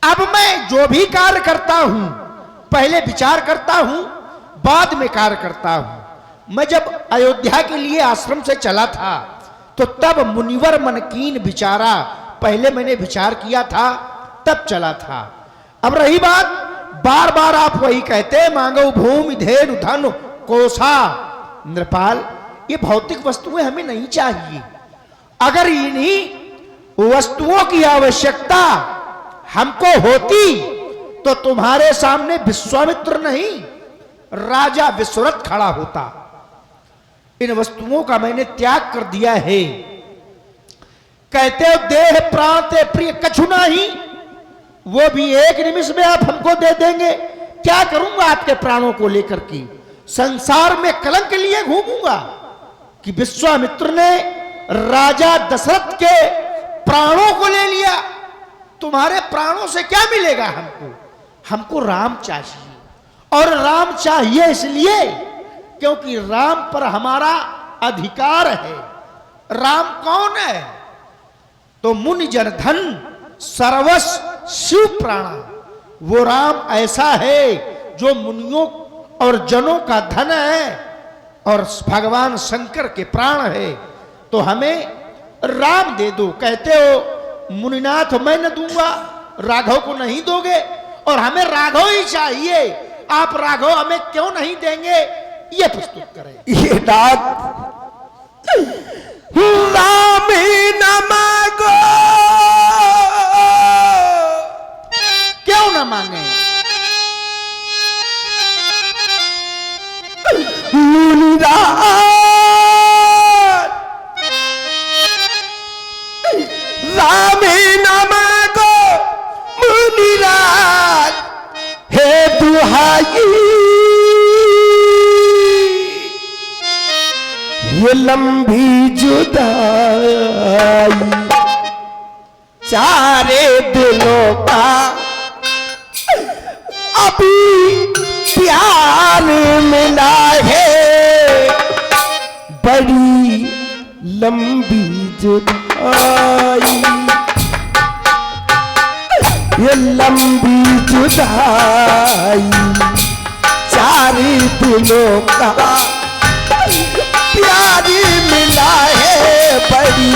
अब मैं जो भी कार्य करता हूं पहले विचार करता हूं, बाद में कार्य करता हूं। मैं जब अयोध्या के लिए आश्रम से चला था तो तब मुनिवर मनकीन विचारा, पहले मैंने विचार किया था तब चला था। अब रही बात, बार बार आप वही कहते मांगो भूमि धेनु धन कोसा। नृपाल ये भौतिक वस्तुएं हमें नहीं चाहिए। अगर इन्हीं वस्तुओं की आवश्यकता हमको होती तो तुम्हारे सामने विश्वामित्र नहीं राजा विश्वरथ खड़ा होता। इन वस्तुओं का मैंने त्याग कर दिया है। कहते हो देह प्राण ते प्रिय कछु नहीं, वो भी एक निमिष में आप हमको दे देंगे। क्या करूंगा आपके प्राणों को लेकर के? संसार में कलंक लिए घूमूंगा कि विश्वामित्र ने राजा दशरथ के प्राणों को ले लिया। तुम्हारे प्राणों से क्या मिलेगा हमको? हमको राम चाहिए, और राम चाहिए इसलिए क्योंकि राम पर हमारा अधिकार है। राम कौन है? तो मुनि जन धन सर्वस्व शिव प्राण। वो राम ऐसा है जो मुनियों और जनों का धन है और भगवान शंकर के प्राण है। तो हमें राम दे दो। कहते हो मुनिनाथ मैं न दूंगा, राघव को नहीं दोगे, और हमें राघव ही चाहिए। आप राघव हमें क्यों नहीं देंगे ये प्रस्तुत करें। ये बात राम न मांगो, क्यों न मांगे? मुनिराज राम न मांगो, मुनिराज हे दुहाई, ये लंबी जुदाई चारे दिलों का अभी प्यार मिला है, बड़ी लंबी जुदाई, ये लंबी जुदाई चारे दिलों का प्यारी मिला है, बड़ी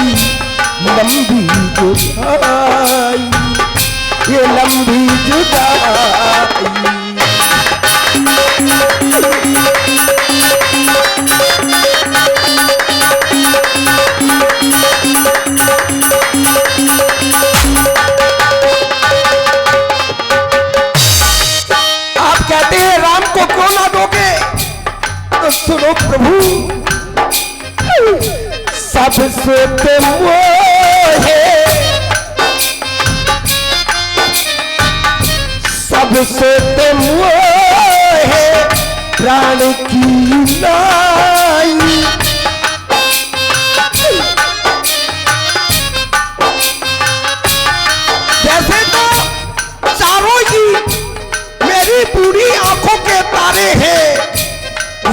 लंबी जुदाई, ये लंबी जुदाई। आप कहते हैं राम को क्यों ना दोगे? तो सुनो प्रभु, सबसे तुम वो है, सबसे तुम वो है, प्राण की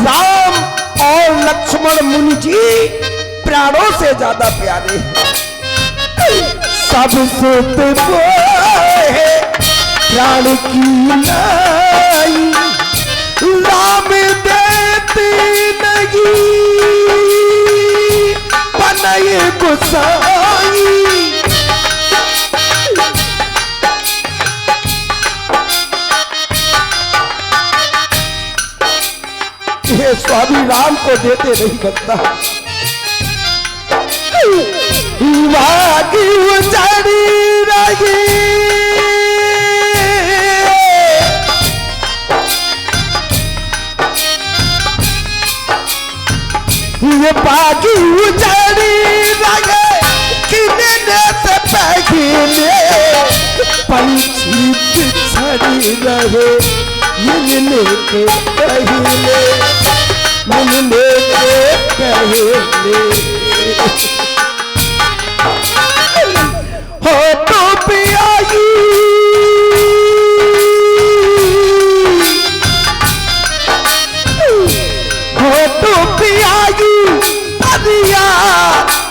राम और लक्ष्मण मुनि जी प्राणों से ज्यादा प्यारे हैं। सबसे तो है प्राण की नाई, राम देते नहीं बनाए गुसाई। ये स्वामी राम को देते नहीं बनता। वागी उजाड़ी रही ये बागी उजाड़ी रहे किने से पहले पंछी बिछड़ी रहे मिलने के पहले, मिलने के पहले। हो तो पियाई हो तो पियाई अदिया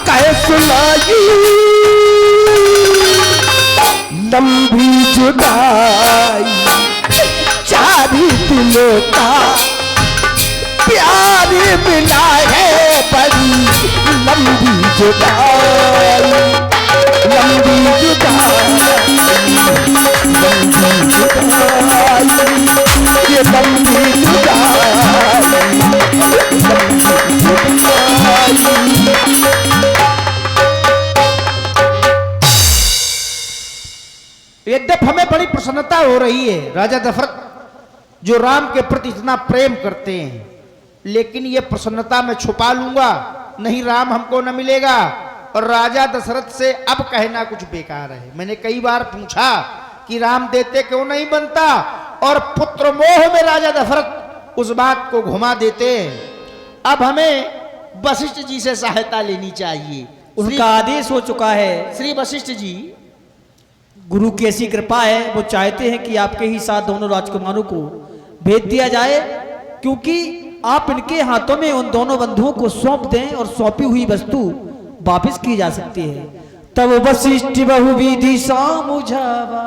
कह सुनाई। लंबी जुदाई चारी दिलों का प्यार मिला है, बड़ी लंबी जुदाई, लंबी जुदाई, लंबी जुदाई, ये लंबी जुदाई, लंबी जुदाई। यद्यप हमें बड़ी प्रसन्नता हो रही है, राजा दशरथ जो राम के प्रति इतना प्रेम करते हैं, लेकिन ये प्रसन्नता मैं छुपा लूंगा, नहीं राम हमको न मिलेगा। और राजा दशरथ से अब कहना कुछ बेकार है। मैंने कई बार पूछा कि राम देते क्यों नहीं बनता, और पुत्र मोह में राजा दशरथ उस बात को घुमा देते हैं। अब हमें वशिष्ठ जी से सहायता लेनी चाहिए। उनका आदेश हो चुका है। श्री वशिष्ठ जी, गुरु की ऐसी कृपा है, वो चाहते हैं कि आपके ही साथ दोनों राजकुमारों को भेज दिया जाए, क्योंकि आप इनके हाथों में उन दोनों बंधुओं को सौंप दें और सौंपी हुई वस्तु वापस की जा सकती है। तब वशिष्ठ बहुविधि सामुझावा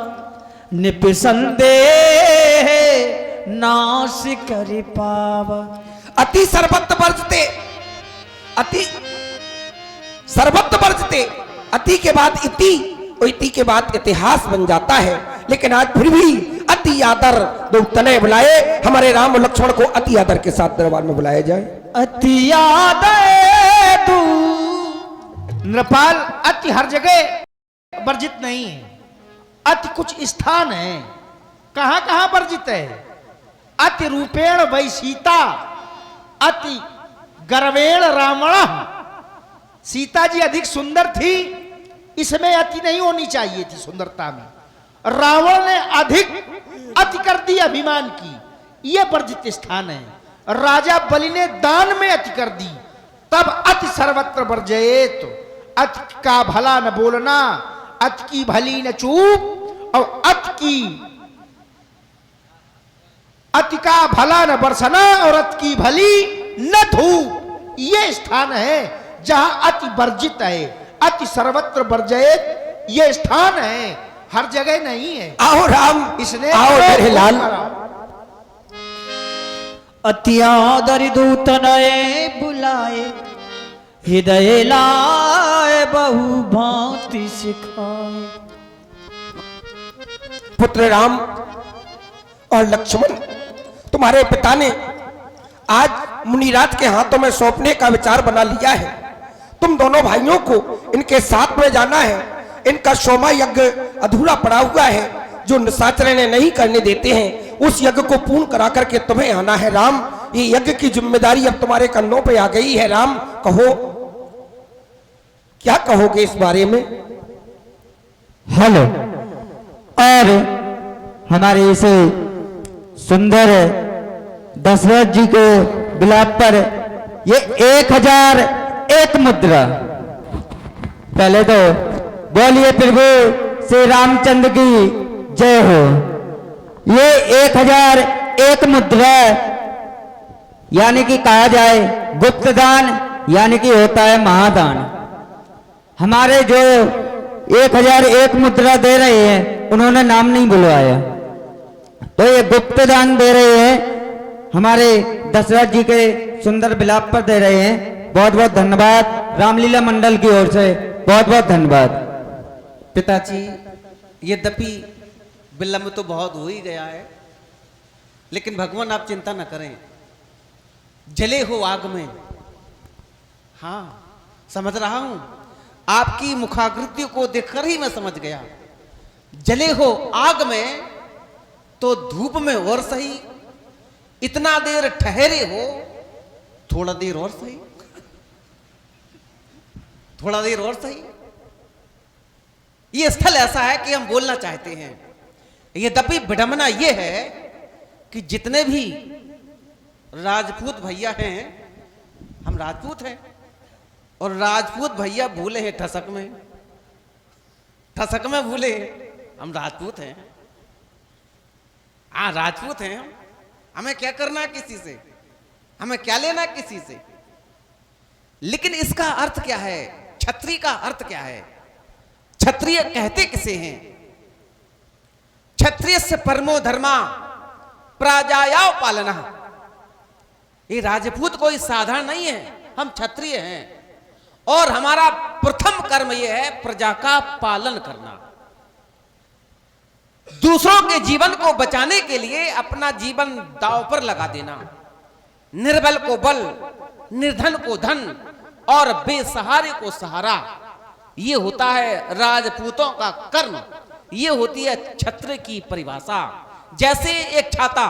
निपसंदेह नाश कर पावा। अति सर्वत्र वर्जते, अति सर्वत्र वर्जते, अति के बाद इति, और इति के बाद इतिहास बन जाता है। लेकिन आज फिर भी अति आदर दो तने बुलाए, हमारे राम और लक्ष्मण को अति आदर के साथ दरबार में बुलाया जाए। अति आदर तू नृपाल, अति हर जगह वर्जित नहीं है, अति कुछ स्थान है। कहां कहां वर्जित है? अति रूपेण वै सीता, अति गर्वेण रावण। सीता जी अधिक सुंदर थी, इसमें अति नहीं होनी चाहिए थी सुंदरता में। रावण ने अधिक अति कर दी अभिमान की, यह वर्जित स्थान है। राजा बलि ने दान में अति कर दी, तब अति सर्वत्र वर्जयेत। अति का भला न बोलना, अति की भली न चूप, और अति का भला न बरसना, और अति की भली न धूप। ये स्थान है जहां अति वर्जित है। अति सर्वत्र वर्जयेत ये स्थान है, हर जगह नहीं है। आओ राम, इसने आओ मेरे लाल। अति आदर दूत नए बुलाए, हृदय लाए बहु भांति सिखाए। पुत्र राम और लक्ष्मण, तुम्हारे पिता ने आज मुनिराज के हाथों में सौंपने का विचार बना लिया है। तुम दोनों भाइयों को इनके साथ में जाना है। इनका सोमा यज्ञ अधूरा पड़ा हुआ है, जो निशाचर ने नहीं करने देते हैं, उस यज्ञ को पूर्ण करा करके तुम्हें आना है। राम, ये यज्ञ की जिम्मेदारी अब तुम्हारे कंधों पे आ गई है। राम, कहो, क्या कहोगे इस बारे में? हेलो, और हमारे इस सुंदर दशरथ जी को बिलाप पर ये 1001 मुद्रा। पहले तो बोलिए प्रभु श्री रामचंद्र की जय हो। ये 1001 मुद्रा यानी कि कहा जाए गुप्त दान यानी कि होता है महादान। हमारे जो 1001 मुद्रा दे रहे हैं उन्होंने नाम नहीं बुलवाया, तो ये गुप्त दान दे रहे हैं, हमारे दशरथ जी के सुंदर विलाप पर दे रहे हैं। बहुत बहुत धन्यवाद रामलीला मंडल की ओर से, बहुत बहुत धन्यवाद। पिताजी, यद्यपि विलंब तो बहुत हो ही गया है, लेकिन भगवान आप चिंता न करें, जले हो आग में। हाँ, समझ रहा हूं, आपकी मुखाकृति को देखकर ही मैं समझ गया। जले हो आग में तो धूप में और सही, इतना देर ठहरे हो, थोड़ा देर और सही, थोड़ा देर और सही। ये स्थल ऐसा है कि हम बोलना चाहते हैं। यद्यपि विडंबना ये है कि जितने भी राजपूत भैया हैं, हम राजपूत हैं, और राजपूत भैया भूले हैं ठसक में, ठसक में भूले हैं, हम राजपूत हैं। हाँ, राजपूत हैं हम, हमें क्या करना किसी से, हमें क्या लेना किसी से। लेकिन इसका अर्थ क्या है, क्षत्रिय का अर्थ क्या है, क्षत्रिय कहते किसे हैं? क्षत्रिय से परमो धर्मा प्रजाया पालना। ये राजपूत कोई साधारण नहीं है, हम क्षत्रिय हैं, और हमारा प्रथम कर्म यह है प्रजा का पालन करना। दूसरों के जीवन को बचाने के लिए अपना जीवन दांव पर लगा देना, निर्बल को बल, निर्धन को धन और बेसहारे को सहारा, ये होता है राजपूतों का कर्म, ये होती है क्षत्रिय की परिभाषा। जैसे एक छाता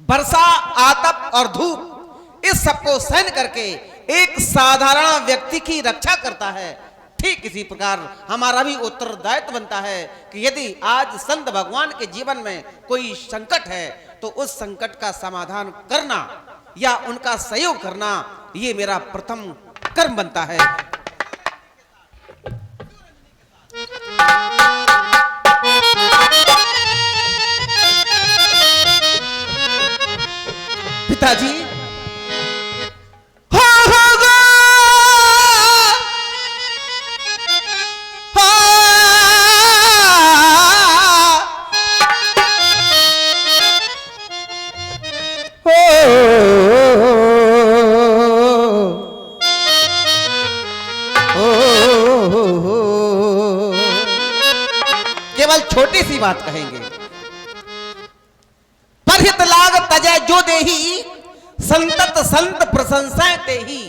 वर्षा, आतप और धूप इस सबको सहन करके एक साधारण व्यक्ति की रक्षा करता है, ठीक इसी प्रकार हमारा भी उत्तरदायित्व बनता है कि यदि आज संत भगवान के जीवन में कोई संकट है तो उस संकट का समाधान करना या उनका सहयोग करना, ये मेरा प्रथम कर्म बनता है। पिताजी, केवल छोटी सी बात कहेंगे। परहित लाग तजय जो देही, संतत संत प्रशंसाएं तेही।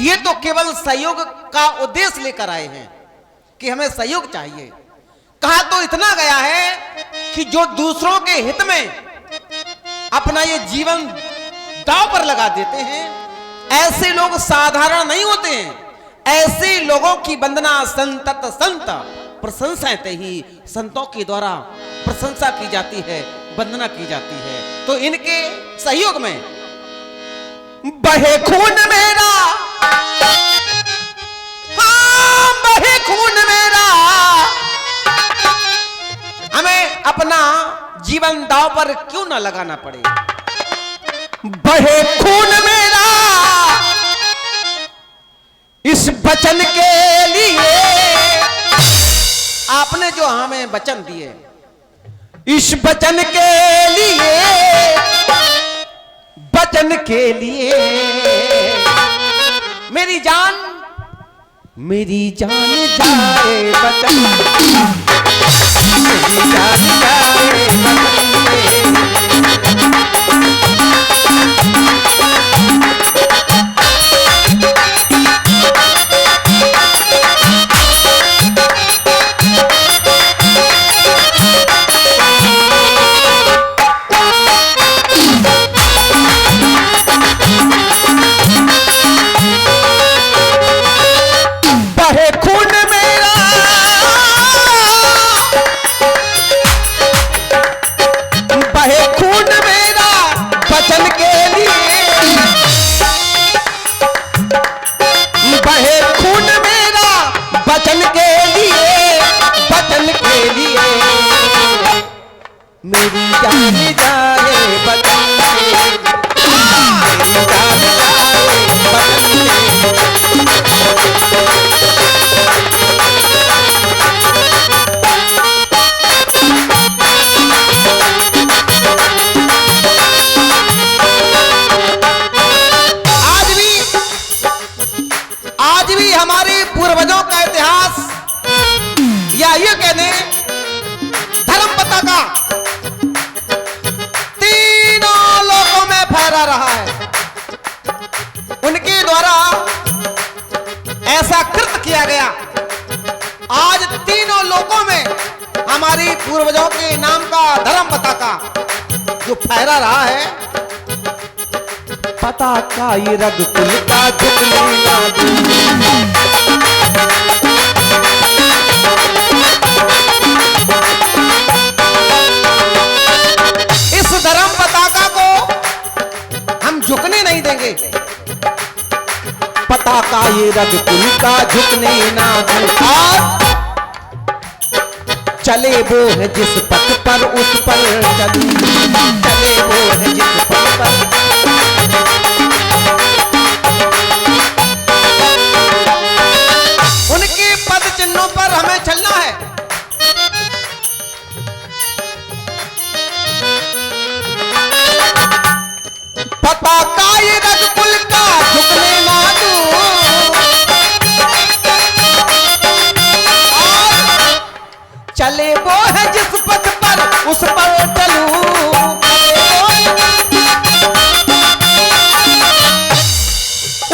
ये तो केवल सहयोग का उद्देश्य लेकर आए हैं कि हमें सहयोग चाहिए। कहा तो इतना गया है कि जो दूसरों के हित में अपना ये जीवन दांव पर लगा देते हैं, ऐसे लोग साधारण नहीं होते हैं। ऐसे लोगों की वंदना संतत संत प्रशंसाएं तेही, संतों के द्वारा प्रशंसा की जाती है, वंदना की जाती है। तो इनके सहयोग में बहे खून मेरा, हाँ बहे खून मेरा, हमें अपना जीवन दांव पर क्यों ना लगाना पड़े। बहे खून मेरा इस वचन के लिए, आपने जो हमें वचन दिए, इस वचन के लिए, वचन के लिए मेरी जान जाए वचन, मेरी जान जाए वचन में। पूर्वजों के नाम का धर्म पताका जो फहरा रहा है, पताका ये रघुकुल का झुकने ना दूं। इस धर्म पताका को हम झुकने नहीं देंगे। पताका ये रघुकुल का झुकने ना दूं। और चले वो है जिस पथ पर उस पर चलूं। चले वो है जिस पथ पर। उनके पद चिन्हों पर हमें चलना है। पताका ये रघुकुल का झुकने ना दूं। चले वो है जिस पथ पर उस पर चलूं।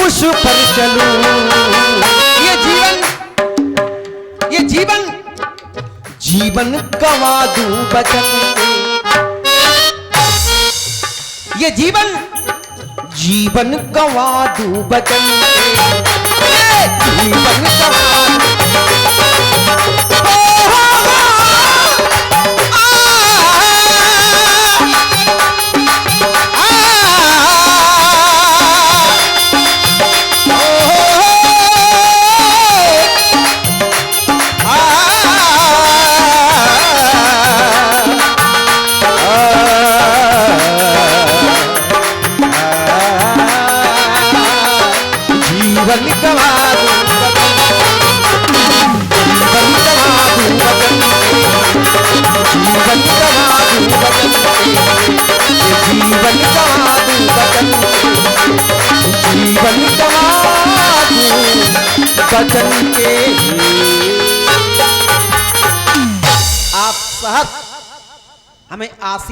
उस पर चलूं। जीवन गवा दूं बचन के। ये जीवन गवा दूं बचन के। जीवन गवा बचन के। आप सहर्ष हमें आशीर्वाद